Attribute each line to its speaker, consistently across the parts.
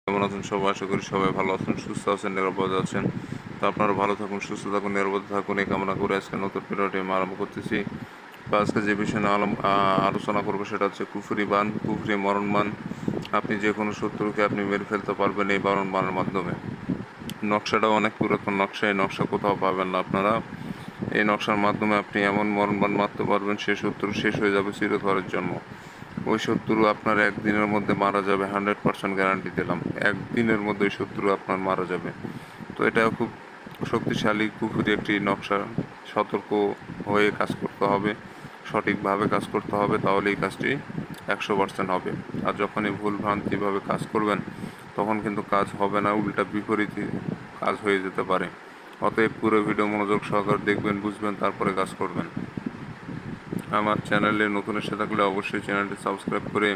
Speaker 1: কেমন আছেন সবাই? আশা করি সবাই ভালো আছেন, সুস্থ আছেন, নিরাপদে আছেন। তো আপনারা ভালো থাকুন, সুস্থ থাকুন, নিরাপদে থাকুন এই কামনা করে আজকে নতুন ভিডিওটি আমি আরম্ভ করতেছি। তো আজকে যে বিষয় নিয়ে আলোচনা করবো সেটা হচ্ছে কুফরি বান, কুফরি মরণ বান। আপনি যে কোনো শত্রুকে আপনি মেরে ফেলতে পারবেন এই মরণ বানের মাধ্যমে। নকশাটাও অনেক পুরাতন নকশা, এই নকশা কোথাও পাবেন না আপনারা। এই নকশার মাধ্যমে আপনি এমন মরণ বান মারতে পারবেন সে শত্রু শেষ হয়ে যাবে চিরতরের জন্য। ওই শত্রু আপনার একদিনের মধ্যে মারা যাবে, 100% গ্যারান্টি দিলাম। একদিনের মধ্যে ওই শত্রু আপনার মারা যাবে। তো এটা খুব শক্তিশালী কুফুরি একটি নকশা। সতর্ক হয়ে কাজ করতে হবে, সঠিকভাবে কাজ করতে হবে, তাহলে এই কাজটি 100% হবে। আর যখনই ভুল ভ্রান্তিভাবে কাজ করবেন তখন কিন্তু কাজ হবে না, উল্টা বিপরীত কাজ হয়ে যেতে পারে। অতএব পুরো ভিডিও মনোযোগ সহকারে দেখবেন, বুঝবেন, তারপরে কাজ করবেন। আমার চ্যানেলে নতুন এসে থাকলে অবশ্যই চ্যানেলটি সাবস্ক্রাইব করে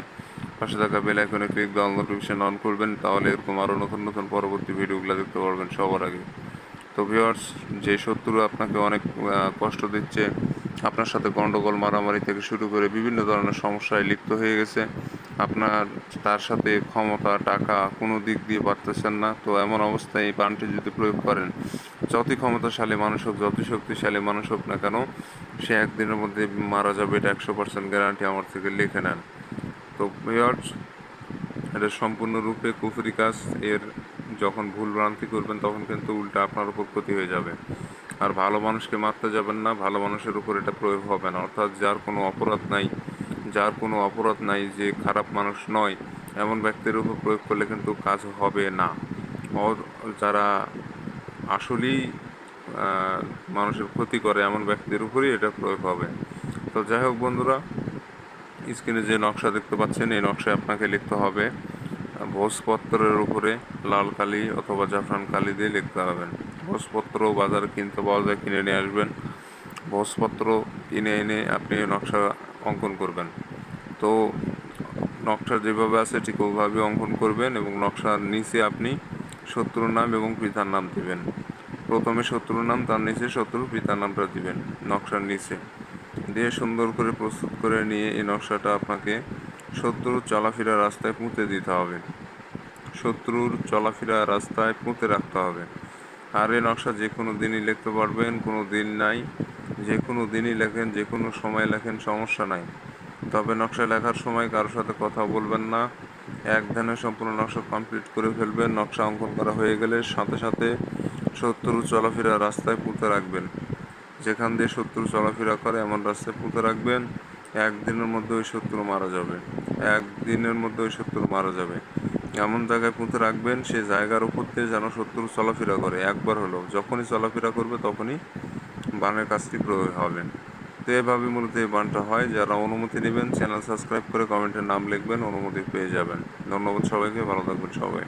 Speaker 1: পাশে থাকা বেল আইকনে ক্লিক দিয়ে অল নোটিফিকেশন অন করবেন, তাহলে এরকম আরও নতুন নতুন পরবর্তী ভিডিওগুলো দেখতে পারবেন সবার আগে। তো ভিউয়ার্স, যে শত্রু আপনাকে অনেক কষ্ট দিচ্ছে, আপনার সাথে গন্ডগোল মারামারি থেকে শুরু করে বিভিন্ন ধরনের সমস্যায় লিপ্ত হয়ে গেছে, আপনার তার সাথে ক্ষমতা টাকা কোনো দিক দিয়ে পারতেছেন না, তো এমন অবস্থায় এই বানটি যদি প্রয়োগ করেন, যতই ক্ষমতাশালী মানুষ হোক, যতই শক্তিশালী মানুষ হোক না কেন, সে একদিনের মধ্যে মারা যাবে, এটা 100% গ্যারান্টি আমার থেকে লিখে নেন। তো ভিউয়ার্স, এটা সম্পূর্ণরূপে কুফরি কাজ। এর যখন ভুল ভ্রান্তি করবেন তখন কিন্তু উল্টা আপনার উপর ক্ষতি হয়ে যাবে। আর ভালো মানুষকে মারতে যাবেন না, ভালো মানুষের উপর এটা প্রয়োগ হবে না। অর্থাৎ যার কোনো অপরাধ নাই, যার কোনো অপরাধ নাই, যে খারাপ মানুষ নয়, এমন ব্যক্তির উপর প্রয়োগ করলে কিন্তু কাজ হবে না। যারা আসলেই মানুষের ক্ষতি করে এমন ব্যক্তির উপরই এটা প্রয়োগ হবে। তো যাই হোক বন্ধুরা, স্ক্রিনে যে নকশা দেখতে পাচ্ছেন এই নকশায় আপনাকে লিখতে হবে ভোজপত্রের উপরে লাল কালি অথবা জাফরান কালি দিয়ে লিখতে হবেন। ভোজপত্র বাজারে কিনতে পাওয়া যায়, কিনে নিয়ে আসবেন। ভোজপত্র কিনে এনে আপনি নকশা অঙ্কন করবেন। তো নকশা যেভাবে আছে ঠিক ওইভাবে অঙ্কন করবেন এবং নকশার নিচে আপনি শত্রুর নাম এবং পিতার নাম দিবেন। প্রথমে শত্রুর নাম, তার নিচে শত্রুর পিতার নামটা দিবেন নকশার নিচে দিয়ে সুন্দর করে প্রস্তুত করে নিয়ে এই নকশাটা আপনাকে শত্রুর চলাফেরা রাস্তায় পুঁতে দিতে হবে। শত্রুর চলাফেরা রাস্তায় পুঁতে রাখতে হবে। আর এই নকশা যে কোনো দিনই লিখতে পারবেন, কোনো দিন নাই, যে কোনো দিনই লেখেন, যে কোনো সময় লেখেন, সমস্যা নাই। তবে নকশা লেখার সময় কারোর সাথে কথা বলবেন না, এক ধ্যানে সম্পূর্ণ নকশা কমপ্লিট করে ফেলবেন। নকশা অঙ্কন করা হয়ে গেলে সাথে সাথে শত্রুর চলাফেরা রাস্তায় পুঁতে রাখবেন। যেখান দিয়ে শত্রু চলাফেরা করে এমন রাস্তায় পুঁতে রাখবেন। একদিনের মধ্যে ওই শত্রু মারা যাবে, একদিনের মধ্যে ওই শত্রু মারা যাবে। এমন জায়গায় পুঁতে রাখবেন সে জায়গার উপর দিয়ে যেন শত্রু চলাফেরা করে, একবার হলো যখনই চলাফেরা করবে তখনই বানের কাজটি প্রয়োগ হবে। তো এভাবে মূলত এই বানটা হয়। যারা অনুমতি নেবেন চ্যানেল সাবস্ক্রাইব করে কমেন্টের নাম লিখবেন, অনুমতি পেয়ে যাবেন। ধন্যবাদ সবাইকে, ভালো থাকবেন সবাই।